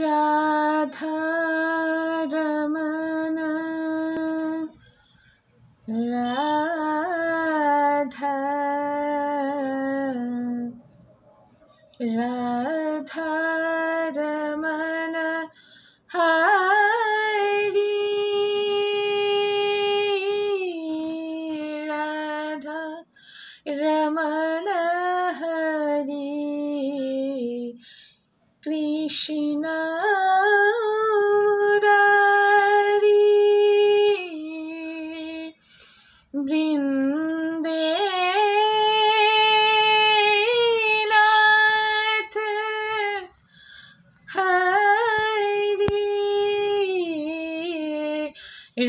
রাধা রমন রাধা রাধা রমন হরি রাধা রমন হরি কৃষ্ণ মুরারি বৃন্দে নাথ হরি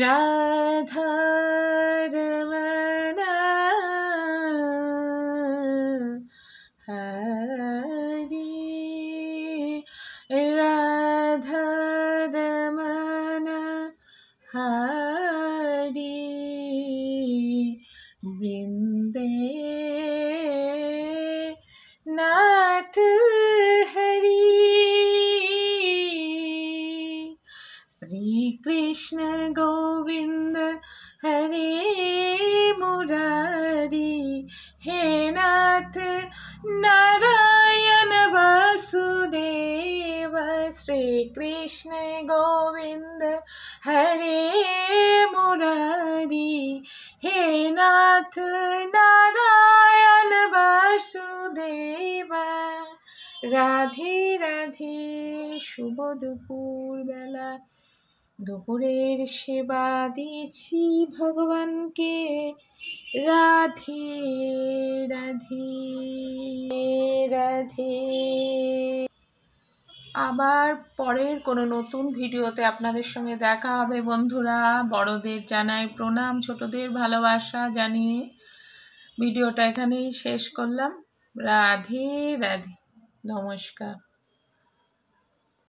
রাধা রমন হরি রাধা রমন হরি বৃন্দে নাথ হরি শ্রী কৃষ্ণ গোবিন্দ হরে মুরারি হে নাথ নারায়ণ বাসুদেব শ্রী কৃষ্ণ গোবিন্দ হরে মুরারি হে নাথ নারায়ণ বাসুদেব রাধে রাধে শুভ দুপুর বেলা দুপুরের সেবা দিয়েছি ভগবানকে রাধে রাধে রাধে। আবার পরের কোনো নতুন ভিডিওতে আপনাদের সঙ্গে দেখা হবে বন্ধুরা। বড়দের জানাই প্রণাম, ছোটদের ভালোবাসা জানিয়ে ভিডিওটা এখানেই শেষ করলাম। রাধে রাধে, নমস্কার।